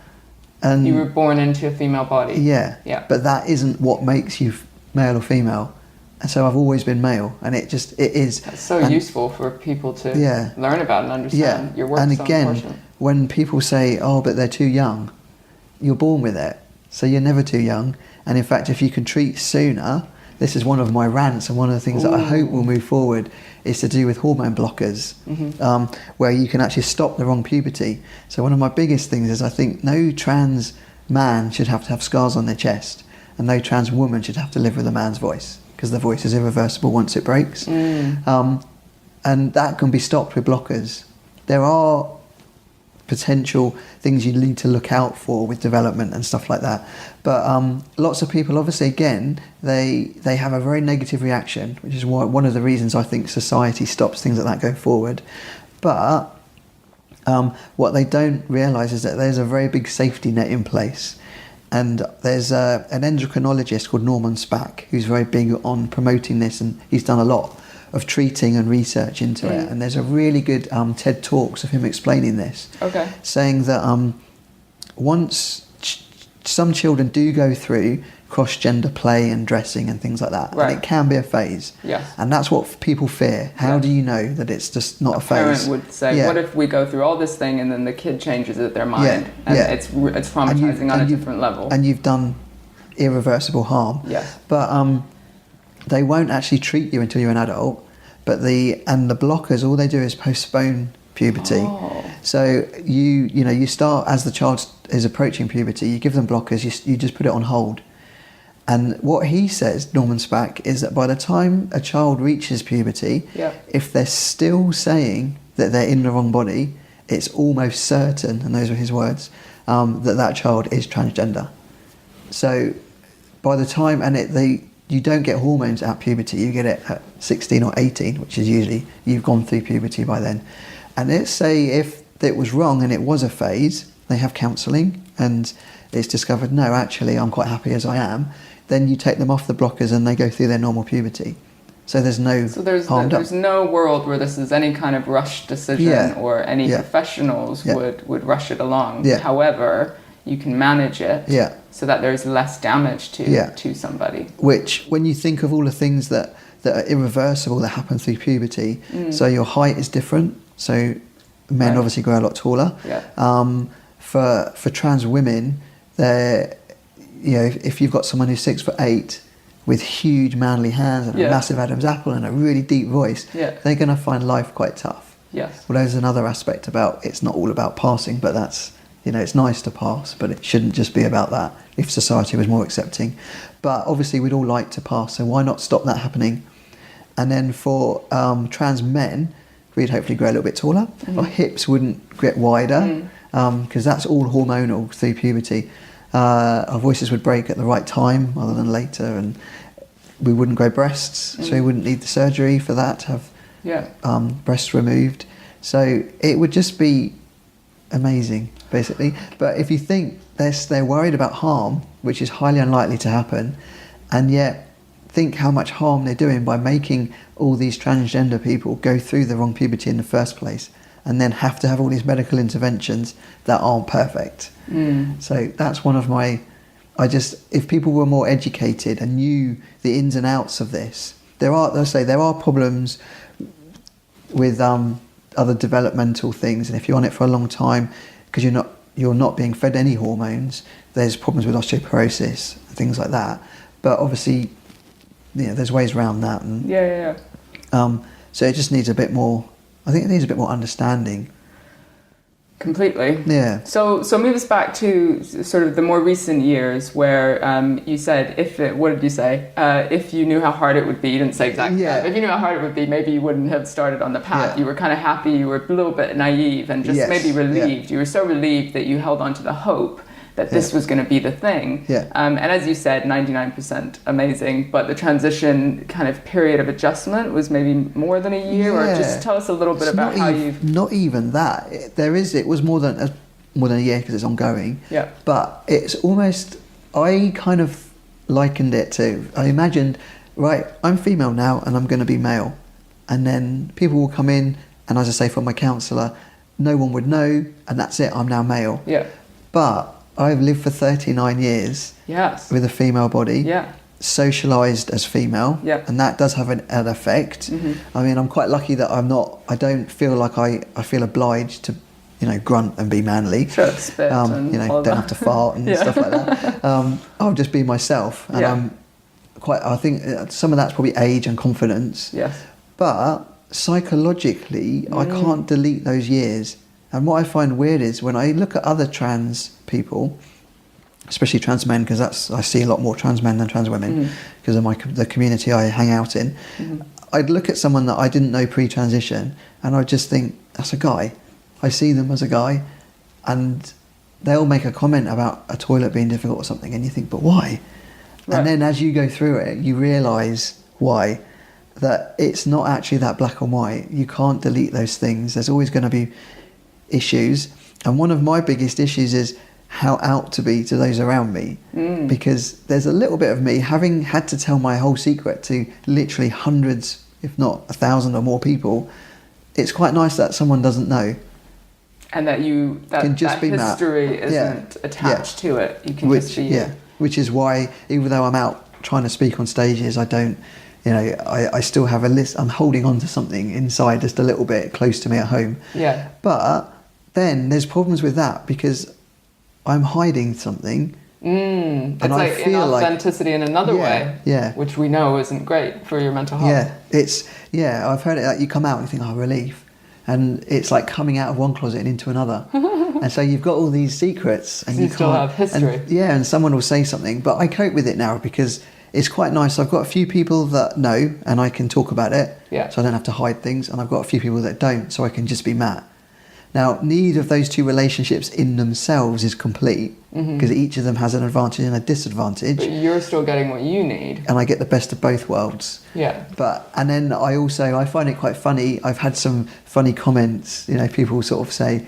And you were born into a female body. Yeah. But that isn't what makes you male or female. And so I've always been male, and it is. That's so useful for people to learn about and understand. Your work is so important. When people say, "Oh, but they're too young," you're born with it, so you're never too young. And in fact, if you can treat sooner, this is one of my rants, and one of the things that I hope will move forward is to do with hormone blockers, where you can actually stop the wrong puberty. So one of my biggest things is I think no trans man should have to have scars on their chest, and no trans woman should have to live with a man's voice, because the voice is irreversible once it breaks. And that can be stopped with blockers. There are potential things you need to look out for with development and stuff like that. But lots of people, obviously, again, they have a very negative reaction, which is one of the reasons I think society stops things like that going forward. But what they don't realise is that there's a very big safety net in place. And there's an endocrinologist called Norman Spack who's very big on promoting this, and he's done a lot of treating and research into it. And there's a really good TED Talks of him explaining this, saying that once some children do go through cross-gender play and dressing and things like that, and it can be a phase. And that's what people fear. How do you know that it's just not a phase? A parent would say, what if we go through all this thing and then the kid changes their mind and it's traumatizing on a different level? And you've done irreversible harm. But they won't actually treat you until you're an adult. But the blockers, all they do is postpone puberty. So you start, as the child is approaching puberty, you give them blockers, you just put it on hold. And what he says, Norman Spack, is that by the time a child reaches puberty, if they're still saying that they're in the wrong body, it's almost certain, and those are his words, that child is transgender. So by the time, you don't get hormones at puberty, you get it at 16 or 18, which is usually, you've gone through puberty by then. And let's say if that it was wrong and it was a phase, they have counselling and it's discovered, no, actually I'm quite happy as I am, then you take them off the blockers and they go through their normal puberty. So there's no there's no world where this is any kind of rushed decision or any professionals would rush it along. Yeah. However, you can manage it so that there's less damage to somebody. Which, when you think of all the things that are irreversible that happen through puberty, so your height is different. So men obviously grow a lot taller. Yeah. For trans women, if you've got someone who's 6'8" with huge manly hands and a massive Adam's apple and a really deep voice, they're going to find life quite tough. Yes. Well, there's another aspect about it's not all about passing, but that's, it's nice to pass, but it shouldn't just be about that if society was more accepting. But obviously we'd all like to pass, so why not stop that happening? And then for trans men, we'd hopefully grow a little bit taller. Our hips wouldn't get wider, because that's all hormonal through puberty. Our voices would break at the right time rather than later, and we wouldn't grow breasts, so we wouldn't need the surgery for that to have breasts removed. So it would just be amazing, basically. But if you think they're worried about harm, which is highly unlikely to happen, and yet think how much harm they're doing by making all these transgender people go through the wrong puberty in the first place, and then have to have all these medical interventions that aren't perfect. So that's one of my... if people were more educated and knew the ins and outs of this, there are problems with other developmental things, and if you're on it for a long time, because you're not being fed any hormones, there's problems with osteoporosis and things like that. But obviously, there's ways around that. And, so it just needs a bit more... I think it needs a bit more understanding. Completely. Yeah. So move us back to sort of the more recent years where you said, what did you say? If you knew how hard it would be, you didn't say exactly that. If you knew how hard it would be, maybe you wouldn't have started on the path. Yeah. You were kind of happy, you were a little bit naive and just maybe relieved. Yeah. You were so relieved that you held on to the hope that this was going to be the thing. Yeah. And as you said, 99% amazing, but the transition kind of period of adjustment was maybe more than a year, or just tell us a little bit about how you've... Not even that. It was more than a year because it's ongoing. Yeah. But it's almost, I kind of likened it to, I imagined, right, I'm female now and I'm going to be male. And then people will come in, and as I say, from my counsellor, no one would know, and that's it, I'm now male. Yeah. But I've lived for 39 years with a female body, socialised as female, and that does have an effect. I mean, I'm quite lucky that I don't feel like I feel obliged to, grunt and be manly. Sure, spit and don't have to fart and stuff like that. I'll just be myself, and I think some of that's probably age and confidence. Yes. But psychologically, I can't delete those years. And what I find weird is when I look at other trans people, especially trans men, because I see a lot more trans men than trans women because of the community I hang out in. I'd look at someone that I didn't know pre-transition, and I'd just think, that's a guy. I see them as a guy, and they'll make a comment about a toilet being difficult or something, and you think, but why? Right. And then as you go through it, you realise why. That it's not actually that black and white. You can't delete those things. There's always going to be issues, and one of my biggest issues is how out to be to those around me, because there's a little bit of me having had to tell my whole secret to literally hundreds, if not 1,000 or more people. It's quite nice that someone doesn't know, and that history isn't attached to it. You can just be you. Which is why, even though I'm out trying to speak on stages, I don't, I still have a list. I'm holding on to something inside just a little bit close to me at home. Yeah. But then there's problems with that because I'm hiding something. And I feel inauthenticity in another way. Yeah. Which we know isn't great for your mental health. Yeah. I've heard it. Like, you come out and you think, relief. And it's like coming out of one closet and into another. And so you've got all these secrets. And you still have history. And someone will say something. But I cope with it now because it's quite nice. I've got a few people that know and I can talk about it. Yeah. So I don't have to hide things. And I've got a few people that don't, so I can just be Matt. Now, neither of those two relationships in themselves is complete because each of them has an advantage and a disadvantage. But you're still getting what you need. And I get the best of both worlds. Yeah. And then I find it quite funny. I've had some funny comments, people sort of say,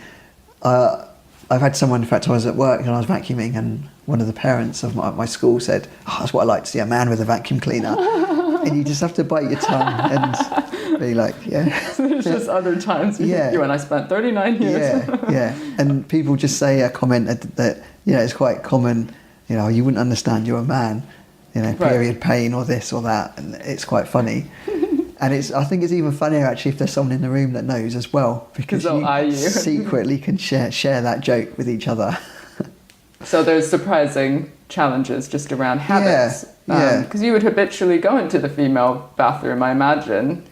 I've had someone, in fact, I was at work and I was vacuuming, and one of the parents of my school said, that's what I like to see, a man with a vacuum cleaner. And you just have to bite your tongue and be like, yeah. So there's just other times you and I spent 39 years. Yeah. And people just say a comment that it's quite common, you wouldn't understand, you're a man, period pain or this or that, and it's quite funny. And I think it's even funnier actually if there's someone in the room that knows as well, because you secretly can share that joke with each other. So there's surprising challenges just around habits. Because you would habitually go into the female bathroom, I imagine.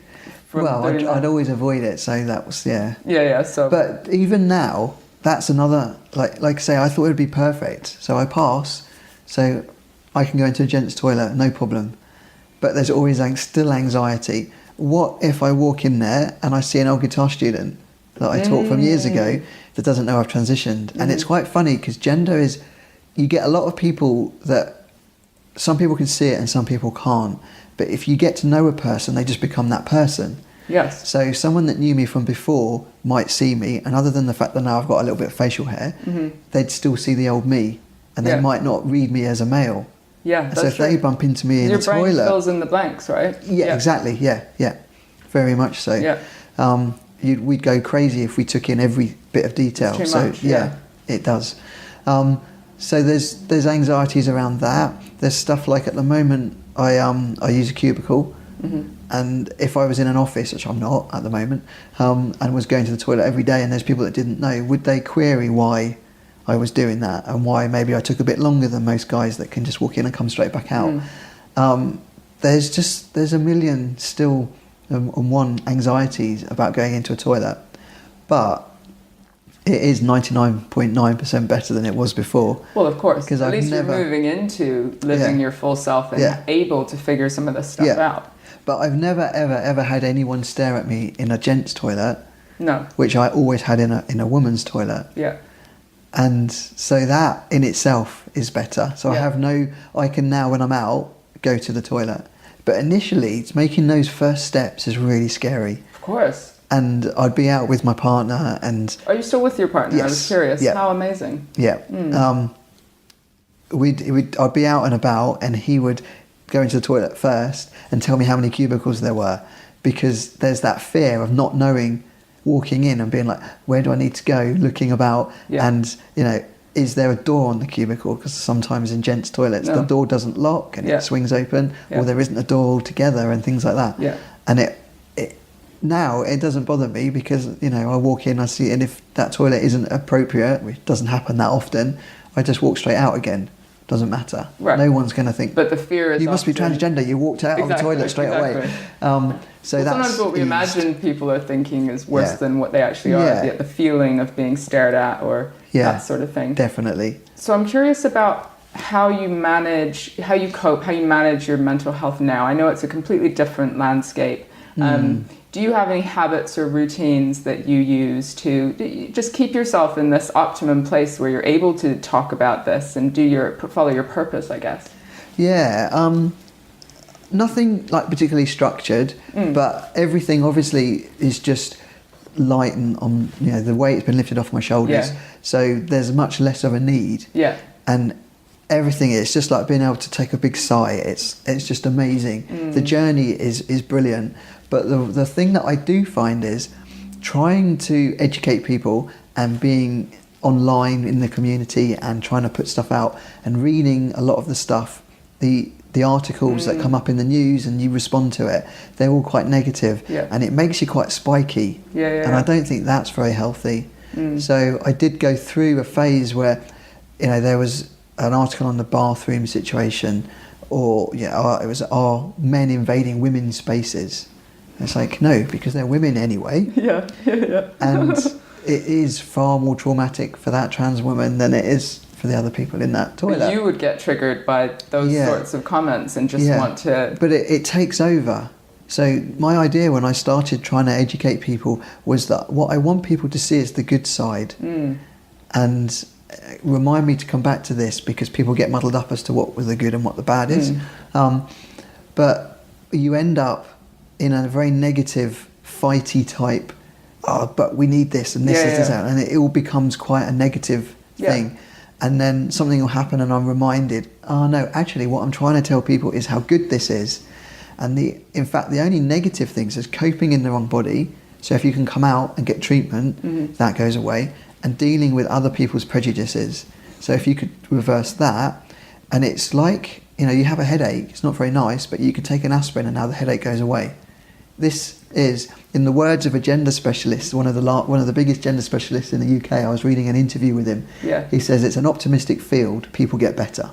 I'd always avoid it, so that was, So, but even now, that's another, like I say, I thought it would be perfect. So I pass, so I can go into a gents' toilet, no problem. But there's always still anxiety. What if I walk in there and I see an old guitar student that I taught from years ago that doesn't know I've transitioned? And it's quite funny because gender is, you get a lot of people that, some people can see it and some people can't. But if you get to know a person, they just become that person. Yes. So someone that knew me from before might see me, and other than the fact that now I've got a little bit of facial hair, they'd still see the old me, and they might not read me as a male. Yeah, that's so if they bump into me in a toilet, your brain fills in the blanks, right? Yeah, exactly. Yeah, very much so. Yeah. We'd go crazy if we took in every bit of detail. It's too much, it does. So there's anxieties around that. There's stuff like, at the moment I use a cubicle, and if I was in an office, which I'm not at the moment, and was going to the toilet every day, and there's people that didn't know, would they query why I was doing that, and why maybe I took a bit longer than most guys that can just walk in and come straight back out? There's a million still and one anxieties about going into a toilet, but it is 99.9% better than it was before. Well, of course, because at least you're moving into living your full self and able to figure some of this stuff out. But I've never ever had anyone stare at me in a gent's toilet. No. Which I always had in a woman's toilet. Yeah. And so that in itself is better. So I can now, when I'm out, go to the toilet. But initially, it's making those first steps is really scary. Of course. And I'd be out with my partner and... Are you still with your partner? Yes. I was curious. Yeah. How amazing. Yeah. I'd be out and about, and he would go into the toilet first and tell me how many cubicles there were, because there's that fear of not knowing, walking in and being like, where do I need to go, looking about, and is there a door on the cubicle? Because sometimes in gents' toilets the door doesn't lock and it swings open, or there isn't a door altogether and things like that. Yeah. And it now it doesn't bother me, because I walk in, I see, and if that toilet isn't appropriate, which doesn't happen that often, I just walk straight out again. Doesn't matter. Right. No one's going to think. But the fear is, you must be transgender. You walked out of the toilet straight away. So that's sometimes what we imagine people are thinking is worse than what they actually are. The feeling of being stared at or that sort of thing. Definitely. So I'm curious about how you cope, how you manage your mental health now. I know it's a completely different landscape. Do you have any habits or routines that you use to just keep yourself in this optimum place where you're able to talk about this and follow your purpose, I guess? Yeah, nothing like particularly structured, but everything obviously is just light and on the weight has been lifted off my shoulders. Yeah. So there's much less of a need. Yeah. And everything, it's just like being able to take a big sigh. It's just amazing. The journey is brilliant. But the thing that I do find is trying to educate people and being online in the community and trying to put stuff out and reading a lot of the stuff, the articles that come up in the news and you respond to it, they're all quite negative, and it makes you quite spiky. And I don't think that's very healthy. So I did go through a phase where there was an article on the bathroom situation, or it was, are men invading women's spaces? It's like, no, because they're women anyway. And it is far more traumatic for that trans woman than it is for the other people in that toilet. But you would get triggered by those sorts of comments and just want to... But it takes over. So my idea when I started trying to educate people was that what I want people to see is the good side. And remind me to come back to this, because people get muddled up as to what was the good and what the bad is. But you end up in a very negative, fighty type, oh, but we need this and this is this, and it all becomes quite a negative thing. And then something will happen and I'm reminded, oh no, actually what I'm trying to tell people is how good this is. And in fact, the only negative things is coping in the wrong body. So if you can come out and get treatment, that goes away. And dealing with other people's prejudices. So if you could reverse that, and it's like, you have a headache, it's not very nice, but you can take an aspirin and now the headache goes away. This is, in the words of a gender specialist, one of the biggest gender specialists in the UK, I was reading an interview with him. Yeah. He says it's an optimistic field, people get better.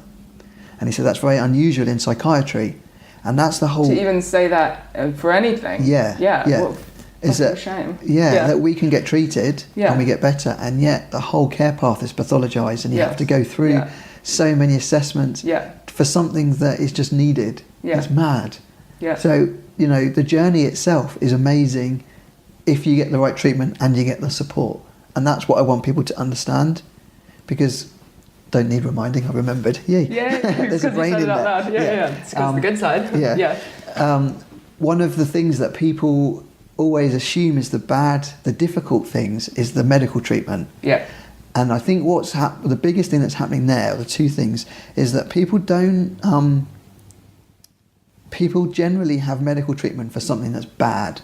And he said that's very unusual in psychiatry. And that's the whole... To even say that for anything. Yeah. Well, that's a shame. That we can get treated and we get better. And yet the whole care path is pathologized and you have to go through so many assessments for something that is just needed. It's mad. So, the journey itself is amazing if you get the right treatment and you get the support. And that's what I want people to understand, because don't need reminding, I remembered. Yay. There's a brain in there. It's because the good side. One of the things that people always assume is the difficult things is the medical treatment. And I think the biggest thing that's happening there, the two things, is that people don't... people generally have medical treatment for something that's bad.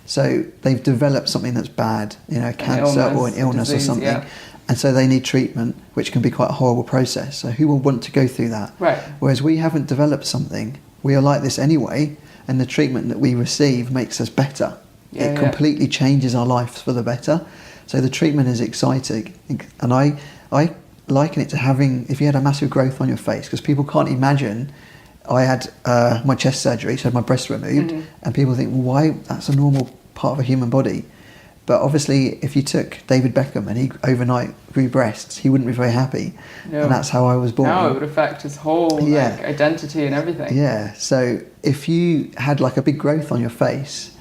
So they've developed something that's bad, cancer or an illness or something. And so they need treatment, which can be quite a horrible process. So who will want to go through that? Right. Whereas we haven't developed something. We are like this anyway, and the treatment that we receive makes us better. It completely changes our lives for the better. So the treatment is exciting. And I liken it to if you had a massive growth on your face, because people can't imagine... I had my chest surgery, so I had my breast removed, and people think, well, why? That's a normal part of a human body. But obviously, if you took David Beckham and he overnight grew breasts, he wouldn't be very happy. No. And that's how I was born. No, it would affect his whole identity and everything. Yeah, so if you had like a big growth on your face,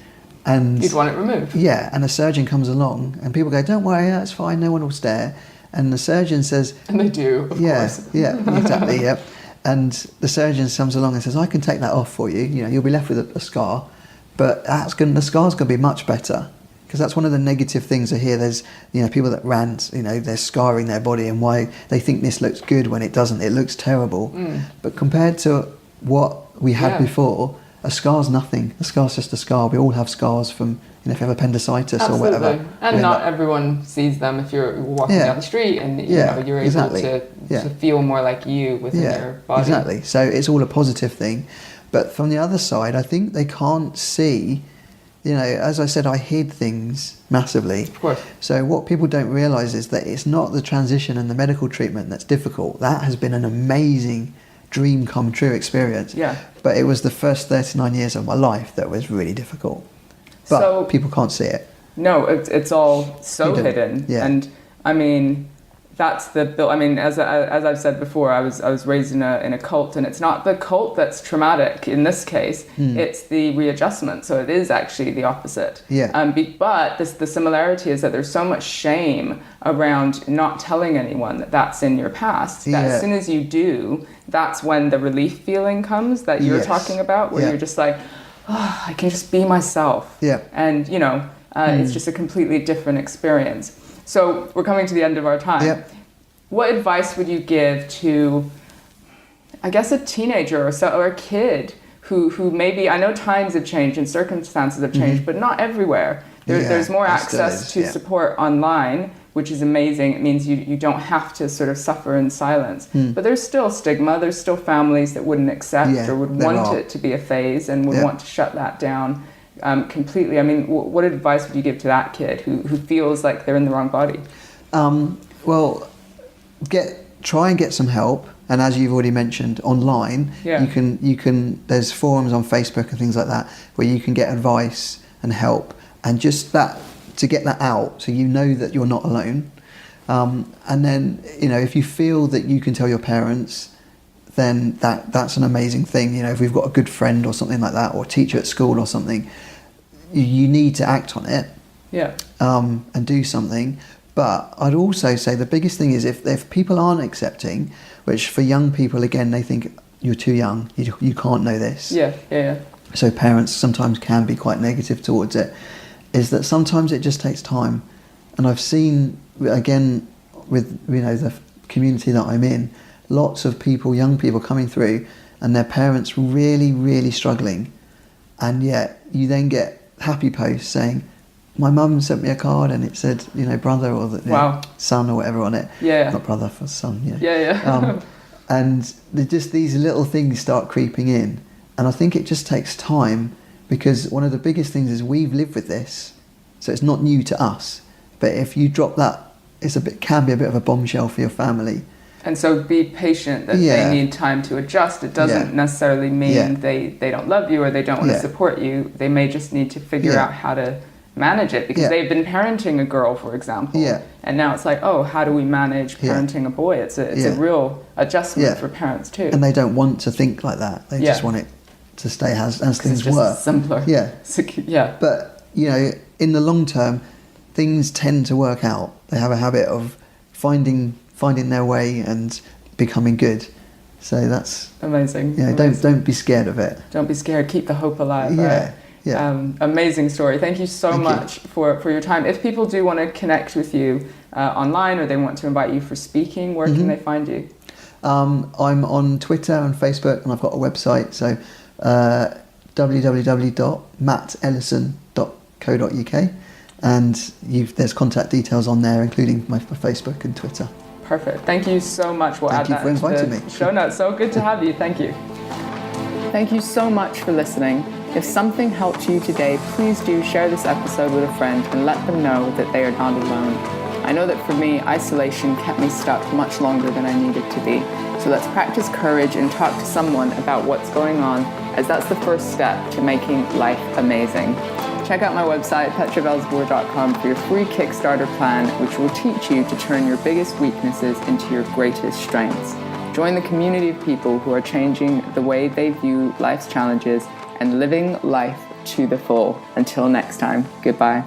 and... You'd want it removed. Yeah, and a surgeon comes along, and people go, don't worry, that's fine, no one will stare. And the surgeon says... And they do, of course. Yeah, exactly, yep. And the surgeon comes along and says, I can take that off for you. You'll be left with a scar, but the scar's going to be much better, because that's one of the negative things I hear. There's people that rant, they're scarring their body and why they think this looks good when it doesn't. It looks terrible. But compared to what we had before, a scar's nothing. A scar's just a scar. We all have scars from if you have appendicitis or whatever. And not everyone sees them if you're walking down the street and you're able to feel more like you within your body. Exactly. So it's all a positive thing. But from the other side, I think they can't see, as I said, I hid things massively. Of course. So what people don't realise is that it's not the transition and the medical treatment that's difficult. That has been an amazing dream come true experience. Yeah. But it was the first 39 years of my life that was really difficult. But people can't see it. No, it's all so hidden. Yeah. And I mean, that's as I've said before, I was raised in a cult, and it's not the cult that's traumatic in this case. It's the readjustment. So it is actually the opposite. Yeah. But the similarity is that there's so much shame around not telling anyone that that's in your past. That as soon as you do, that's when the relief feeling comes that you're talking about, where you're just like, oh, I can just be myself. Yeah. And it's just a completely different experience. So we're coming to the end of our time. Yep. What advice would you give to, I guess, a teenager or a kid who maybe, I know times have changed and circumstances have changed, but not everywhere. There's more access to support online, which is amazing. It means you don't have to sort of suffer in silence. But there's still stigma. There's still families that wouldn't accept or would want it to be a phase and would want to shut that down completely. I mean, what advice would you give to that kid who feels like they're in the wrong body? Well, try and get some help. And as you've already mentioned, online, you can. There's forums on Facebook and things like that where you can get advice and help, and just that to get that out, so you know that you're not alone. And then if you feel that you can tell your parents, then that's an amazing thing. If we've got a good friend or something like that, or a teacher at school or something, you need to act on it. And do something. But I'd also say the biggest thing is if people aren't accepting, which for young people, again, they think you're too young, you can't know this. Yeah. So parents sometimes can be quite negative towards it. is that sometimes it just takes time. And I've seen, again, with the community that I'm in, lots of people, young people coming through, and their parents really, really struggling. And yet you then get happy posts saying, my mum sent me a card and it said, brother or son or whatever on it. Yeah. Not brother, for son. Yeah. And just these little things start creeping in. And I think it just takes time, because one of the biggest things is we've lived with this, so it's not new to us. But if you drop that, can be a bit of a bombshell for your family. And so be patient that they need time to adjust. It doesn't necessarily mean they don't love you or they don't want to support you. They may just need to figure out how to manage it, because they've been parenting a girl, for example, and now it's like, oh, how do we manage parenting a boy? It's a real adjustment for parents too. And they don't want to think like that. They just want it to stay as things were. Simpler. Yeah. But in the long term, things tend to work out. They have a habit of finding their way and becoming good. So that's amazing. Don't be scared of it. Don't be scared. Keep the hope alive. Right? Yeah. Amazing story. Thank you so much for your time. If people do want to connect with you online, or they want to invite you for speaking, where can they find you? I'm on Twitter and Facebook, and I've got a website. So www.mattellison.co.uk, and there's contact details on there, including my Facebook and Twitter. Perfect. Thank you so much. We'll add that into the show notes. So good to have you. Thank you. Thank you so much for listening. If something helped you today, please do share this episode with a friend and let them know that they are not alone. I know that for me, isolation kept me stuck much longer than I needed to be. So let's practice courage and talk to someone about what's going on, as that's the first step to making life amazing. Check out my website, petravelsbohr.com, for your free Kickstarter plan, which will teach you to turn your biggest weaknesses into your greatest strengths. Join the community of people who are changing the way they view life's challenges and living life to the full. Until next time, goodbye.